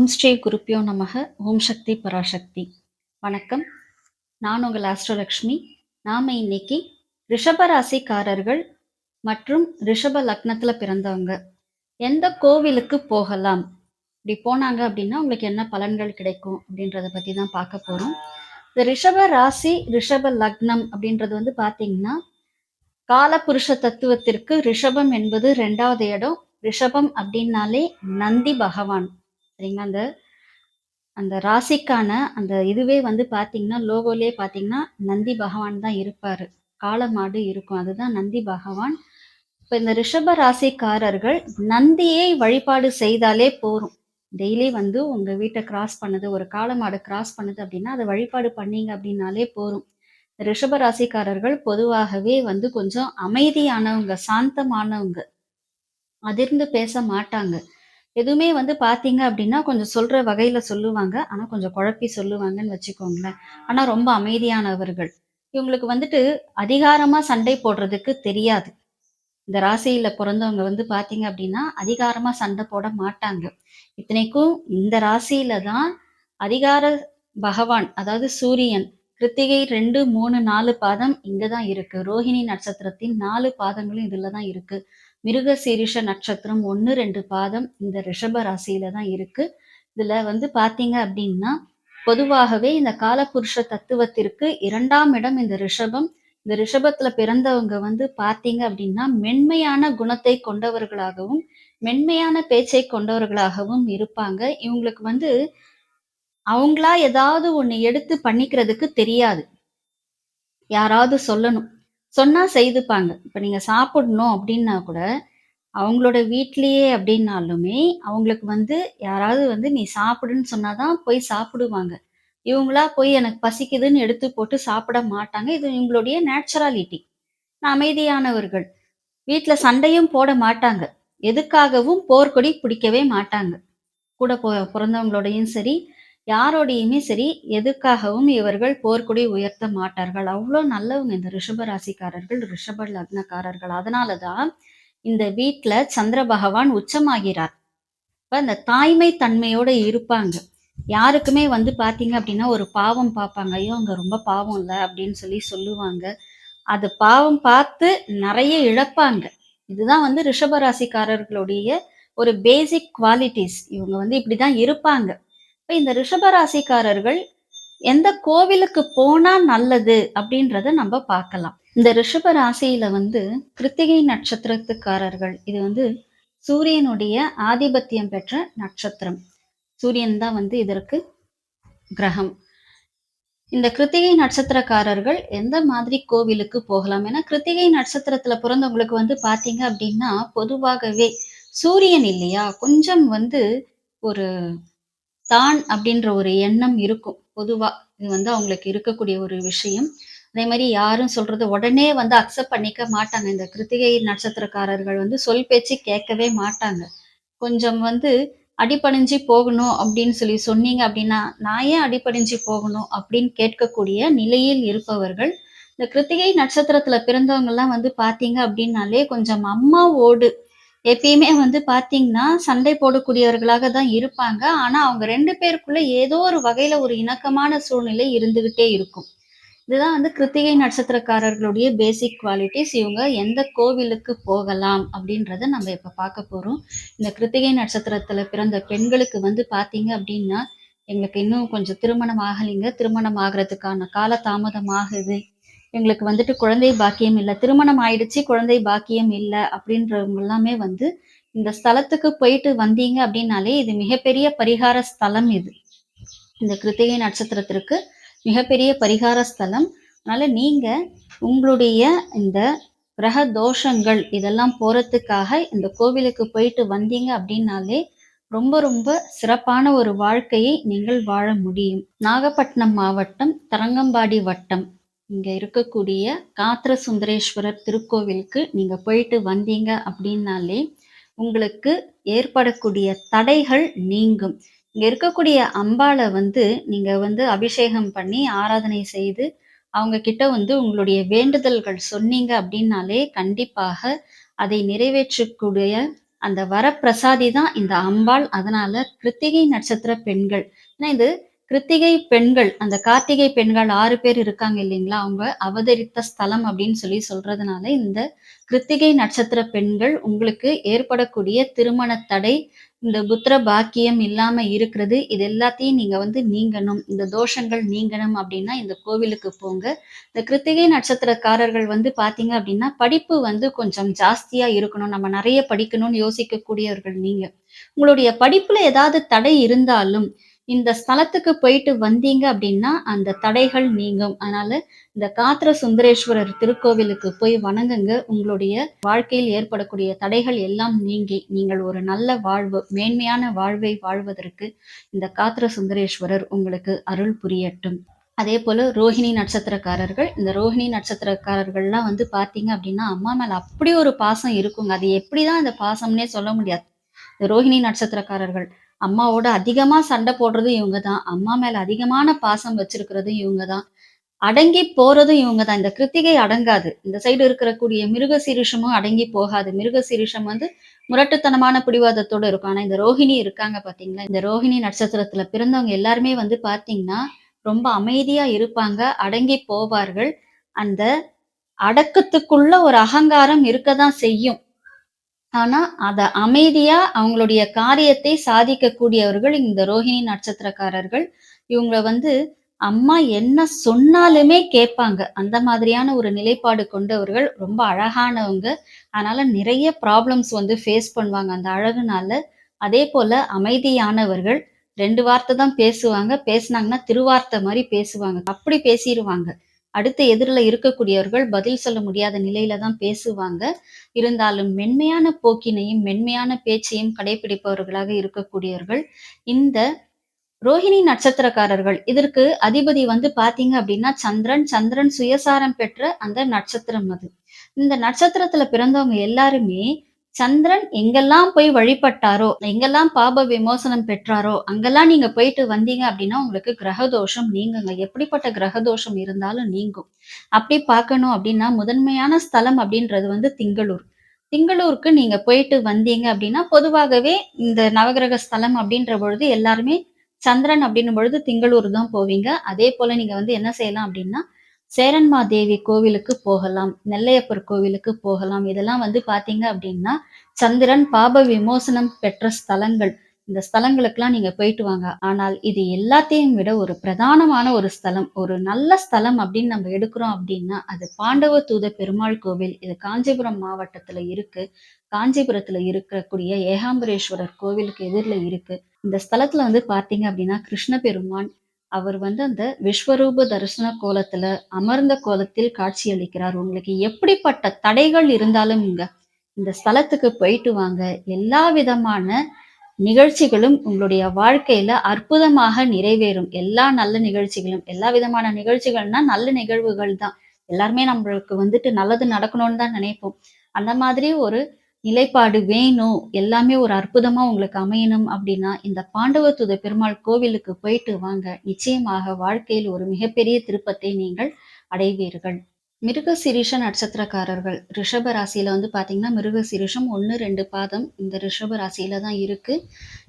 ஓம் ஸ்ரீ குருப்பியோ நமக. ஓம் சக்தி பராசக்தி. வணக்கம். நான் உங்கள் ஆஸ்ட்ரோலக்ஷ்மி. நாம இன்னைக்கு ரிஷப ராசிக்காரர்கள் மற்றும் ரிஷப லக்னத்துல பிறந்தவங்க எந்த கோவிலுக்கு போகலாம், இப்படி போனாங்க அப்படின்னா உங்களுக்கு என்ன பலன்கள் கிடைக்கும் அப்படின்றத பத்தி தான் பார்க்க போறோம். இந்த ரிஷப ராசி ரிஷப லக்னம் அப்படின்றது பாத்தீங்கன்னா காலபுருஷ தத்துவத்திற்கு ரிஷபம் என்பது 2வது இடம். ரிஷபம் அப்படின்னாலே நந்தி பகவான், சரிங்களா? அந்த அந்த ராசிக்கான அந்த இதுவே பாத்தீங்கன்னா லோகோலயே பாத்தீங்கன்னா நந்தி பகவான் தான் இருப்பாரு. காளமாடு இருக்கும், அதுதான் நந்தி பகவான். இப்ப இந்த ரிஷப ராசிக்காரர்கள் நந்தியை வழிபாடு செய்தாலே போரும். டெய்லி உங்க வீட்டை கிராஸ் பண்ணுது, ஒரு காளமாடு கிராஸ் பண்ணுது அப்படின்னா அதை வழிபாடு பண்ணீங்க அப்படின்னாலே போரும். ரிஷப ராசிக்காரர்கள் பொதுவாகவே கொஞ்சம் அமைதியானவங்க, சாந்தமானவங்க, அதிர்ந்து பேச மாட்டாங்க. எதுவுமே பாத்தீங்க அப்படின்னா கொஞ்சம் சொல்ற வகையில சொல்லுவாங்க. ஆனா கொஞ்சம் குழப்பி சொல்லுவாங்கன்னு வச்சுக்கோங்களேன். ஆனா ரொம்ப அமைதியானவர்கள். இவங்களுக்கு அதிகாரமா சண்டை போடுறதுக்கு தெரியாது. இந்த ராசியில பிறந்தவங்க பாத்தீங்க அப்படின்னா அதிகாரமா சண்டை போட மாட்டாங்க. இத்தனைக்கும் இந்த ராசியில தான் அதிகார பகவான், அதாவது சூரியன், கிருத்திகை 2, 3, 4 பாதம் இங்கதான் இருக்கு. ரோஹிணி நட்சத்திரத்தின் 4 பாதங்களும் இதுலதான் இருக்கு. மிருக சீரிஷ நட்சத்திரம் 1, 2 பாதம் இந்த ரிஷப ராசியில தான் இருக்கு. இதுல பாத்தீங்க அப்படின்னா பொதுவாகவே இந்த காலபுருஷ தத்துவத்திற்கு 2ஆம் இடம் இந்த ரிஷபம். இந்த ரிஷபத்துல பிறந்தவங்க பாத்தீங்க அப்படின்னா மென்மையான குணத்தை கொண்டவர்களாகவும் மென்மையான பேச்சை கொண்டவர்களாகவும் இருப்பாங்க. இவங்களுக்கு அவங்களா ஏதாவது ஒண்ணு எடுத்து பண்ணிக்கிறதுக்கு தெரியாது. யாராவது சொல்லணும், சொன்னா செய்துப்பாங்க. இப்ப நீங்க சாப்பிடணும் அப்படின்னா கூட அவங்களோட வீட்லயே அப்படின்னாலுமே அவங்களுக்கு யாராவது நீ சாப்பிடுன்னு சொன்னாதான் போய் சாப்பிடுவாங்க. இவங்களா போய் எனக்கு பசிக்குதுன்னு எடுத்து போட்டு சாப்பிட மாட்டாங்க. இது இவங்களுடைய நேச்சுராலிட்டி. அமைதியானவர்கள். வீட்ல சண்டையும் போட மாட்டாங்க. எதுக்காகவும் போர்க்கொடி பிடிக்கவே மாட்டாங்க. கூட பிறந்தவங்களோடையும் சரி, யாரோடையுமே சரி, எதுக்காகவும் இவர்கள் போர்க்கொடி உயர்த்த மாட்டார்கள். அவ்வளோ நல்லவங்க இந்த ரிஷப ராசிக்காரர்கள், ரிஷப லக்னக்காரர்கள். அதனாலதான் இந்த வீட்ல சந்திர பகவான் உச்சமாகிறார். அப்ப அந்த தாய்மை தன்மையோட இருப்பாங்க. யாருக்குமே பாத்தீங்க அப்படின்னா ஒரு பாவம் பார்ப்பாங்க. ஐயோ அங்க ரொம்ப பாவம் இல்ல அப்படின்னு சொல்லுவாங்க. அது பாவம் பார்த்து நிறைய இழப்பாங்க. இதுதான் ரிஷபராசிக்காரர்களுடைய ஒரு பேசிக் குவாலிட்டிஸ். இவங்க இப்படிதான் இருப்பாங்க. இப்ப இந்த ரிஷபராசிக்காரர்கள் எந்த கோவிலுக்கு போனா நல்லது அப்படின்றத நம்ம பார்க்கலாம். இந்த ரிஷப ராசியில கிருத்திகை நட்சத்திரத்துக்காரர்கள், இது சூரியனுடைய ஆதிபத்தியம் பெற்ற நட்சத்திரம். சூரியன் தான் இதற்கு கிரகம். இந்த கிருத்திகை நட்சத்திரக்காரர்கள் எந்த மாதிரி கோவிலுக்கு போகலாம்? ஏன்னா கிருத்திகை நட்சத்திரத்துல பிறந்தவங்களுக்கு பாத்தீங்க அப்படின்னா பொதுவாகவே சூரியன் இல்லையா, கொஞ்சம் ஒரு தான் அப்படின்ற ஒரு எண்ணம் இருக்கும். பொதுவா இது அவங்களுக்கு இருக்கக்கூடிய ஒரு விஷயம். அதே மாதிரி யாரும் சொல்றது உடனே அக்செப்ட் பண்ணிக்க மாட்டாங்க. இந்த கிருத்திகை நட்சத்திரக்காரர்கள் சொல் பேச்சு கேட்கவே மாட்டாங்க. கொஞ்சம் அடிபணிஞ்சு போகணும் அப்படின்னு சொன்னீங்க அப்படின்னா, நான் ஏன் அடிபணிஞ்சு போகணும் அப்படின்னு கேட்கக்கூடிய நிலையில் இருப்பவர்கள். இந்த கிருத்திகை நட்சத்திரத்துல பிறந்தவங்க எல்லாம் பாத்தீங்க அப்படின்னாலே கொஞ்சம் அம்மாவோடு எப்பயுமே பாத்தீங்கன்னா சண்டை போடக்கூடியவர்களாக தான் இருப்பாங்க. ஆனா அவங்க 2 பேருக்குள்ள ஏதோ ஒரு வகையில ஒரு இணக்கமான சூழ்நிலை இருந்துகிட்டே இருக்கும். இதுதான் கிருத்திகை நட்சத்திரக்காரர்களுடைய பேசிக் குவாலிட்டிஸ். இவங்க எந்த கோவிலுக்கு போகலாம் அப்படின்றத நம்ம இப்ப பார்க்க போறோம். இந்த கிருத்திகை நட்சத்திரத்துல பிறந்த பெண்களுக்கு பாத்தீங்க அப்படின்னா, எங்களுக்கு இன்னும் கொஞ்சம் திருமணம் ஆகலைங்க, திருமணம் ஆகிறதுக்கான கால தாமதம் ஆகுது, எங்களுக்கு குழந்தை பாக்கியம் இல்லை, திருமணம் ஆயிடுச்சு குழந்தை பாக்கியம் இல்லை அப்படின்றவங்க எல்லாமே இந்த ஸ்தலத்துக்கு போயிட்டு வந்தீங்க அப்படின்னாலே இது மிகப்பெரிய பரிகார ஸ்தலம். இது இந்த கிருத்திகை நட்சத்திரத்திற்கு மிகப்பெரிய பரிகார ஸ்தலம். அதனால நீங்க உங்களுடைய இந்த கிரக தோஷங்கள் இதெல்லாம் போறதுக்காக இந்த கோவிலுக்கு போயிட்டு வந்தீங்க அப்படின்னாலே ரொம்ப ரொம்ப சிறப்பான ஒரு வாழ்க்கையை நீங்கள் வாழ முடியும். நாகப்பட்டினம் மாவட்டம் தரங்கம்பாடி வட்டம் இங்க இருக்கக்கூடிய காத்திர சுந்தரேஸ்வரர் திருக்கோவிலுக்கு நீங்க போயிட்டு வந்தீங்க அப்படின்னாலே உங்களுக்கு ஏற்படக்கூடிய தடைகள் நீங்கும். இங்க இருக்கக்கூடிய அம்பாளை நீங்க அபிஷேகம் பண்ணி ஆராதனை செய்து அவங்க கிட்ட உங்களுடைய வேண்டுதல்கள் சொன்னீங்க அப்படின்னாலே கண்டிப்பாக அதை நிறைவேற்றக்கூடிய அந்த வரப்பிரசாதி தான் இந்த அம்பாள். அதனால கிருத்திகை நட்சத்திர பெண்கள் ஏன்னா இது கிருத்திகை பெண்கள், அந்த கார்த்திகை பெண்கள் 6 பேர் இருக்காங்க இல்லைங்களா? அவங்க அவதரித்த ஸ்தலம் அப்படின்னு சொல்லி சொல்றதுனால, இந்த கிருத்திகை நட்சத்திர பெண்கள் உங்களுக்கு ஏற்படக்கூடிய திருமண தடை, இந்த புத்திர பாக்கியம் இல்லாம இருக்கிறது, இது எல்லாத்தையும் நீங்க வந்து நீங்கணும். இந்த தோஷங்கள் நீங்கணும் அப்படின்னா இந்த கோவிலுக்கு போங்க. இந்த கிருத்திகை நட்சத்திரக்காரர்கள் வந்து பார்த்தீங்க அப்படின்னா, படிப்பு வந்து கொஞ்சம் ஜாஸ்தியா இருக்கணும். நம்ம நெறைய படிக்கணும்னு யோசிக்கக்கூடியவர்கள் நீங்க. உங்களுடைய படிப்புல ஏதாவது தடை இருந்தாலும், இந்த ஸ்தலத்துக்கு போயிட்டு வந்தீங்க அப்படின்னா, அந்த தடைகள் நீங்கும். அதனால இந்த காத்திர சுந்தரேஸ்வரர் திருக்கோவிலுக்கு போய் வணங்குங்க. உங்களுடைய வாழ்க்கையில் ஏற்படக்கூடிய தடைகள் எல்லாம் நீங்கி, நீங்கள் ஒரு நல்ல வாழ்வு, மேன்மையான வாழ்வை வாழ்வதற்கு இந்த காத்திர சுந்தரேஸ்வரர் உங்களுக்கு அருள் புரியட்டும். அதேபோல ரோஹிணி நட்சத்திரக்காரர்கள், இந்த ரோஹிணி நட்சத்திரக்காரர்கள்லாம் வந்து பார்த்தீங்க அப்படின்னா, அம்மா மேல அப்படி ஒரு பாசம் இருக்குங்க. அது எப்படிதான் அந்த பாசம்னே சொல்ல முடியாது. இந்த ரோஹிணி நட்சத்திரக்காரர்கள், அம்மாவோட அதிகமா சண்டை போடுறதும் இவங்க தான். அம்மா மேல அதிகமான பாசம் வச்சிருக்கிறதும் இவங்க தான். அடங்கி போறதும் இவங்க தான். இந்த கிருத்திகை அடங்காது. இந்த சைடு இருக்கக்கூடிய மிருகசீரிஷமும் அடங்கி போகாது. மிருகசீரிஷம் வந்து முரட்டுத்தனமான பிடிவாதத்தோட இருக்கும். ஆனா இந்த ரோஹிணி இருக்காங்க பார்த்தீங்களா, இந்த ரோஹிணி நட்சத்திரத்தில பிறந்தவங்க எல்லாருமே வந்து பார்த்தீங்கன்னா, ரொம்ப அமைதியா இருப்பாங்க. அடங்கி போவார்கள். அந்த அடக்கத்துக்குள்ள ஒரு அகங்காரம் இருக்க தான் செய்யும். ஆனா, அத அமைதியா அவங்களுடைய காரியத்தை சாதிக்கக்கூடியவர்கள் இந்த ரோஹிணி நட்சத்திரக்காரர்கள். இவங்கள வந்து அம்மா என்ன சொன்னாலுமே கேட்பாங்க. அந்த மாதிரியான ஒரு நிலைப்பாடு கொண்டவர்கள். ரொம்ப அழகானவங்க. அதனால நிறைய ப்ராப்ளம்ஸ் வந்து ஃபேஸ் பண்ணுவாங்க அந்த அழகுனால. அதேபோல அமைதியானவர்கள். 2 வார்த்தை தான் பேசுவாங்க. பேசுனாங்கன்னா திருவார்த்தை மாரி பேசுவாங்க. அப்படி பேசிருவாங்க. அடுத்து எதிர்ல இருக்கக்கூடியவர்கள் பதில் சொல்ல முடியாத நிலையில தான் பேசுவாங்க. இருந்தாலும் மென்மையான போக்கினையும், மென்மையான பேச்சையும் கடைப்பிடிப்பவர்களாக இருக்கக்கூடியவர்கள். இந்த ரோஹிணி நட்சத்திரக்காரர்கள். இதற்கு அதிபதி வந்து பார்த்தீங்க அப்படின்னா சந்திரன். சந்திரன் சுயசாரம் பெற்ற அந்த நட்சத்திரம் அது. இந்த நட்சத்திரத்துல பிறந்தவங்க எல்லாருமே சந்திரன் எங்கெல்லாம் போய் வழிபட்டாரோ, எங்கெல்லாம் பாப விமோசனம் பெற்றாரோ, அங்கெல்லாம் நீங்க போயிட்டு வந்தீங்க அப்படின்னா, உங்களுக்கு கிரக தோஷம் நீங்குங்க. எப்படிப்பட்ட கிரக தோஷம் இருந்தாலும் நீங்கும். அப்படி பார்க்கணும் அப்படின்னா, முதன்மையான ஸ்தலம் அப்படின்றது வந்து திங்களூர். திங்களூருக்கு நீங்க போயிட்டு வந்தீங்க அப்படின்னா, பொதுவாகவே இந்த நவகிரக ஸ்தலம் அப்படின்ற பொழுது எல்லாருமே சந்திரன் அப்படின்னும் பொழுது திங்களூர் தான் போவீங்க. அதே போல நீங்க வந்து என்ன செய்யலாம் அப்படின்னா, சேரன்மாதேவி கோவிலுக்கு போகலாம். நெல்லையப்பர் கோவிலுக்கு போகலாம். இதெல்லாம் வந்து பார்த்தீங்க அப்படின்னா, சந்திரன் பாப விமோசனம் பெற்ற ஸ்தலங்கள். இந்த ஸ்தலங்களுக்கெல்லாம் நீங்க போயிட்டு வாங்க. ஆனால் இது எல்லாத்தையும் விட ஒரு பிரதானமான ஒரு ஸ்தலம், ஒரு நல்ல ஸ்தலம் அப்படின்னு நம்ம எடுக்கிறோம் அப்படின்னா, அது பாண்டவ தூத பெருமாள் கோவில். இது காஞ்சிபுரம் மாவட்டத்துல இருக்கு. காஞ்சிபுரத்துல இருக்கக்கூடிய ஏகாம்பரேஸ்வரர் கோவிலுக்கு எதிர்ல இருக்கு. இந்த ஸ்தலத்துல வந்து பார்த்தீங்க அப்படின்னா, கிருஷ்ண பெருமான் அவர் வந்து அந்த விஸ்வரூப தரிசன கோலத்துல அமர்ந்த கோலத்தில் காட்சியளிக்கிறார். உங்களுக்கு எப்படிப்பட்ட தடைகள் இருந்தாலும் இந்த ஸ்தலத்துக்கு போயிட்டு வாங்க. எல்லா விதமான நிகழ்ச்சிகளும் உங்களுடைய வாழ்க்கையில அற்புதமாக நிறைவேறும். எல்லா நல்ல நிகழ்ச்சிகளும், எல்லா விதமான நிகழ்ச்சிகள்னா நல்ல நிகழ்வுகள் தான். எல்லாருமே நம்மளுக்கு வந்துட்டு நல்லது நடக்கணும்னு தான் நினைப்போம். அந்த மாதிரி ஒரு நிலைப்பாடு வேணும். எல்லாமே ஒரு அற்புதமா உங்களுக்கு அமையணும் அப்படின்னா, இந்த பாண்டவதூத பெருமாள் கோவிலுக்கு போயிட்டு வாங்க. நிச்சயமாக வாழ்க்கையில் ஒரு மிகப்பெரிய திருப்பத்தை நீங்கள் அடைவீர்கள். மிருகசீரிஷ நட்சத்திரக்காரர்கள் ரிஷப ராசியில வந்து பார்த்தீங்கன்னா, மிருகசீரிஷம் 1, 2 பாதம் இந்த ரிஷப ராசியில தான் இருக்கு.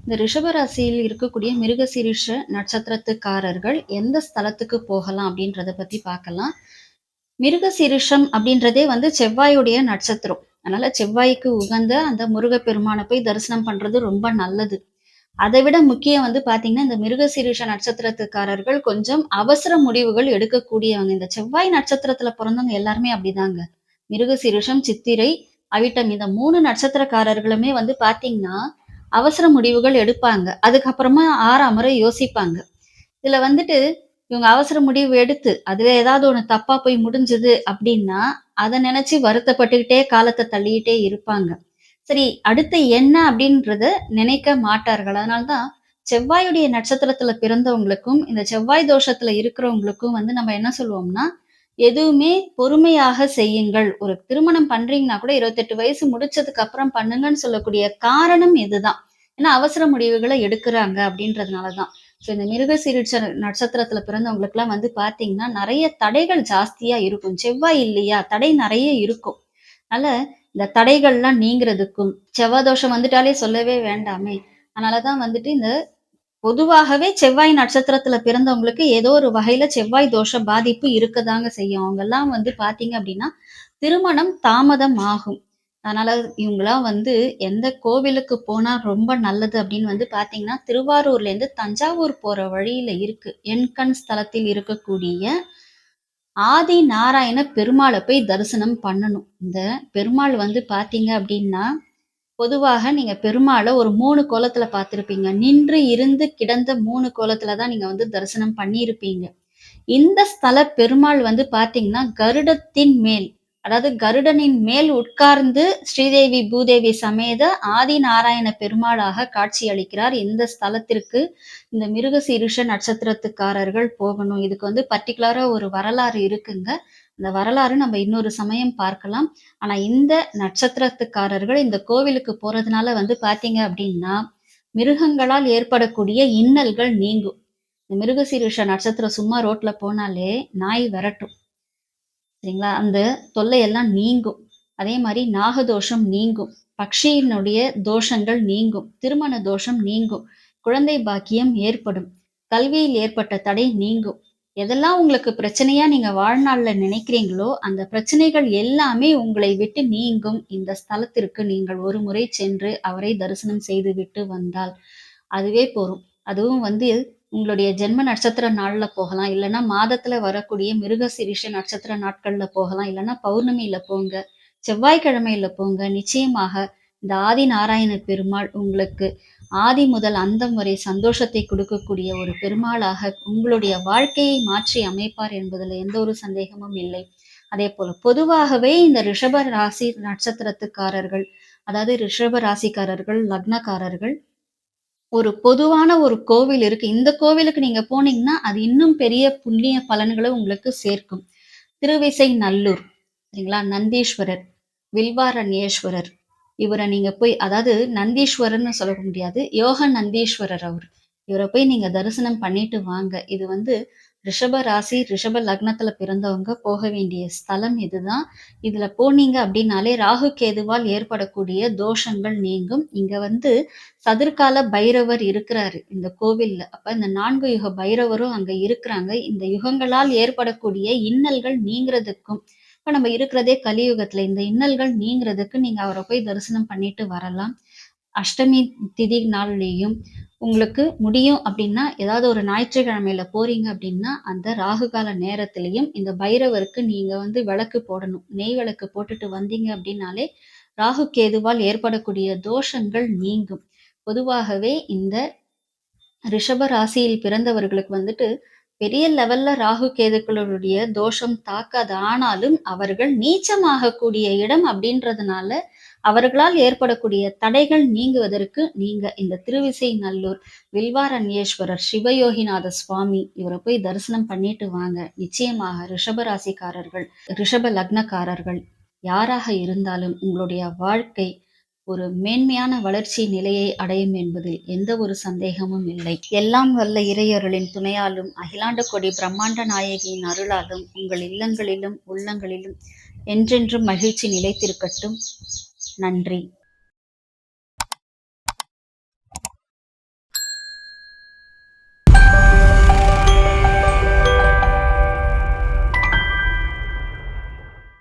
இந்த ரிஷப ராசியில் இருக்கக்கூடிய மிருகசீரிஷ நட்சத்திரத்துக்காரர்கள் எந்த ஸ்தலத்துக்கு போகலாம் அப்படின்றத பத்தி பார்க்கலாம். மிருகசீரிஷம் அப்படின்றதே வந்து செவ்வாயுடைய நட்சத்திரம். அதனால செவ்வாய்க்கு உகந்த அந்த முருகப்பெருமான போய் தரிசனம் பண்றது ரொம்ப நல்லது. அதை விட முக்கியம் வந்து பார்த்தீங்கன்னா, இந்த மிருகசீரிஷ நட்சத்திரத்துக்காரர்கள் கொஞ்சம் அவசர முடிவுகள் எடுக்கக்கூடியவங்க. இந்த செவ்வாய் நட்சத்திரத்துல பொறந்தவங்க எல்லாருமே அப்படிதாங்க. மிருகசீரிஷம், சித்திரை, அவிட்டம் இந்த 3 நட்சத்திரக்காரர்களுமே வந்து பார்த்தீங்கன்னா, அவசர முடிவுகள் எடுப்பாங்க. அதுக்கப்புறமா 6ஆம் முறை யோசிப்பாங்க. இதுல வந்துட்டு இவங்க அவசர முடிவு எடுத்து, அதுல ஏதாவது ஒண்ணு தப்பா போய் முடிஞ்சது அப்படின்னா, அத நினைச்சு வருத்தப்பட்டுக்கிட்டே காலத்த தள்ளிக்கிட்டே இருப்பாங்க. சரி, அடுத்து என்ன அப்படின்றத நினைக்க மாட்டார்கள். அதனால தான் செவ்வாயுடைய நட்சத்திரத்துல பிறந்தவங்களுக்கும், இந்த செவ்வாய் தோஷத்துல இருக்கிறவங்களுக்கும் வந்து நம்ம என்ன சொல்லுவோம்னா, எதுவுமே பொறுமையாக செய்யுங்கள். ஒரு திருமணம் பண்றீங்கன்னா கூட 28 வயசு முடிச்சதுக்கு அப்புறம் பண்ணுங்கன்னு சொல்லக்கூடிய காரணம் இதுதான். ஏன்னா அவசர முடிவுகள எடுக்குறாங்க அப்படின்றதுனால தான். ஸோ இந்த மிருகசீரிஷ நட்சத்திரத்துல பிறந்தவங்களுக்குலாம் வந்து பார்த்தீங்கன்னா, நெறைய தடைகள் ஜாஸ்தியா இருக்கும். செவ்வாய் இல்லையா? தடை நெறைய இருக்கும். அதனால இந்த தடைகள்லாம் நீங்கிறதுக்கும், செவ்வாய் தோஷம் வந்துட்டாலே சொல்லவே வேண்டாமே! அதனால தான் வந்துட்டு இந்த பொதுவாகவே செவ்வாய் நட்சத்திரத்துல பிறந்தவங்களுக்கு ஏதோ ஒரு வகையில செவ்வாய் தோஷ பாதிப்பு இருக்கதாங்க செய்யும். அவங்கலாம் வந்து பார்த்தீங்க அப்டின்னா, திருமணம் தாமதம் ஆகும். அதனால இவங்கலாம் வந்து எந்த கோவிலுக்கு போனா ரொம்ப நல்லது அப்டின்னு வந்து பார்த்தீங்கன்னா, திருவாரூர்லேருந்து தஞ்சாவூர் போற வழியில இருக்கு. எண்கண் ஸ்தலத்தில் இருக்கக்கூடிய ஆதி நாராயண பெருமாள போய் தரிசனம் பண்ணணும். இந்த பெருமாள் வந்து பார்த்தீங்க அப்டின்னா, பொதுவாக நீங்க பெருமாள ஒரு 3 கோலத்துல பார்த்திருப்பீங்க. நின்று, இருந்து, கிடந்த 3 கோலத்துல தான் நீங்க வந்து தரிசனம் பண்ணியிருப்பீங்க. இந்த ஸ்தல பெருமாள் வந்து பார்த்தீங்கன்னா, கருடத்தின் மேல், அதாவது கருடனின் மேல் உட்கார்ந்து ஸ்ரீதேவி, பூதேவி சமேத ஆதிநாராயண பெருமாளாக காட்சியளிக்கிறார். இந்த ஸ்தலத்திற்கு இந்த மிருகசீரிஷ நட்சத்திரத்துக்காரர்கள் போகணும். இதுக்கு வந்து பர்ட்டிகுலரா ஒரு வரலாறு இருக்குங்க. அந்த வரலாறு நம்ம இன்னொரு சமயம் பார்க்கலாம். ஆனா இந்த நட்சத்திரத்துக்காரர்கள் இந்த கோவிலுக்கு போறதுனால வந்து பார்த்தீங்க அப்டின்னா, மிருகங்களால் ஏற்படக்கூடிய இன்னல்கள் நீங்கும். இந்த மிருகசீரிஷ நட்சத்திரம் சும்மா ரோட்ல போனாலே நாய் வெரட்டும். சரிங்களா? அந்த தொல்லையெல்லாம் நீங்கும். அதே மாரி நாகதோஷம் நீங்கும். பக்ஷியினுடைய தோஷங்கள் நீங்கும். திருமண தோஷம் நீங்கும். குழந்தை பாக்கியம் ஏற்படும். கல்வியில் ஏற்பட்ட தடை நீங்கும். எதெல்லாம் உங்களுக்கு பிரச்சனையா நீங்க வாழ்நாள்ல நினைக்கிறீங்களோ, அந்த பிரச்சனைகள் எல்லாமே உங்களை விட்டு நீங்கும். இந்த ஸ்தலத்திற்கு நீங்கள் ஒரு முறை சென்று அவரை தரிசனம் செய்துவிட்டு வந்தால், அதுவே போரும். அதுவும் வந்து உங்களுடைய ஜென்ம நட்சத்திர நாள்ல போகலாம். இல்லன்னா மாதத்துல வரக்கூடிய மிருகசீரிஷ நட்சத்திர நாட்கள்ல போகலாம். இல்லன்னா பௌர்ணமியில போங்க. செவ்வாய்க்கிழமையில போங்க. நிச்சயமாக இந்த ஆதி நாராயண பெருமாள் உங்களுக்கு ஆதி முதல் அந்தம் வரை சந்தோஷத்தை கொடுக்கக்கூடிய ஒரு பெருமாளாக உங்களுடைய வாழ்க்கையை மாற்றி அமைப்பார் என்பதுல எந்த ஒரு சந்தேகமும் இல்லை. அதேபோல பொதுவாகவே இந்த ரிஷப ராசி நட்சத்திரத்துக்காரர்கள், அதாவது ரிஷப ராசிக்காரர்கள், லக்னக்காரர்கள் ஒரு பொதுவான ஒரு கோவில் இருக்கு. இந்த கோவிலுக்கு நீங்க போனீங்கன்னா, அது இன்னும் பெரிய புண்ணிய பலன்கள உங்களுக்கு சேர்க்கும். திருவிசைநல்லூர் சரிங்களா? நந்தீஸ்வரர், வில்வாரண்யேஸ்வரர் இவர நீங்க போய் அதாவது நந்தீஸ்வரர்ன்னு சொல்ல முடியாது. யோக நந்தீஸ்வரர் அவரு. இவர போய் நீங்க தரிசனம் பண்ணிட்டு வாங்க. இது வந்து ரிஷப ராசி, ரிஷப லக்னத்துல பிறந்தவங்க போக வேண்டிய ஸ்தலம் இதுதான். இதுல போனீங்க அப்டின்னாலே ராகு, கேதுவால் ஏற்படக்கூடிய தோஷங்கள் நீங்கும். இங்க வந்து சதுர்கால பைரவர் இருக்கிறாரு இந்த கோவில்ல. அப்ப இந்த 4 யுக பைரவரும் அங்க இருக்கிறாங்க. இந்த யுகங்களால் ஏற்படக்கூடிய இன்னல்கள் நீங்கிறதுக்கும் இப்ப நம்ம இருக்கிறதே கலியுகத்துல. இந்த இன்னல்கள் நீங்கிறதுக்கு நீங்க அவர போய் தரிசனம் பண்ணிட்டு வரலாம். அஷ்டமி திதி நாள்லயும் உங்களுக்கு முடியும் அப்டின்னா, ஏதாவது ஒரு ஞாயிற்றுக்கிழமையில போறீங்க அப்டின்னா, அந்த ராகு கால நேரத்திலயும் இந்த பைரவருக்கு நீங்க வந்து விளக்கு போடணும். நெய் விளக்கு போட்டுட்டு வந்தீங்க அப்டின்னாலே, ராகு கேதுவால் ஏற்படக்கூடிய தோஷங்கள் நீங்கும். பொதுவாகவே இந்த ரிஷப ராசியில் பிறந்தவர்களுக்கு வந்துட்டு பெரிய லெவல்ல ராகு கேதுக்களுடைய தோஷம் தாக்காது. ஆனாலும் அவர்கள் நீச்சமாகக்கூடிய இடம் அப்படின்றதுனால, அவர்களால் ஏற்படக்கூடிய தடைகள் நீங்குவதற்கு நீங்க இந்த திருவிசைநல்லூர் வில்வாரண்யேஸ்வரர் சிவயோகிநாத சுவாமி இவர போய் தரிசனம் பண்ணிட்டு வாங்க. நிச்சயமாக ரிஷப ராசிக்காரர்கள், ரிஷப லக்னக்காரர்கள் யாராக இருந்தாலும் உங்களுடைய வாழ்க்கை ஒரு மேன்மையான வளர்ச்சி நிலையை அடையும் என்பதில் எந்த ஒரு சந்தேகமும் இல்லை. எல்லாம் வல்ல இறையருளின் துணையாலும், அகிலாண்ட கொடி பிரம்மாண்ட நாயகியின் அருளாலும் உங்கள் இல்லங்களிலும், உள்ளங்களிலும் என்றென்றும் மகிழ்ச்சி நிலைத்திருக்கட்டும். நன்றி.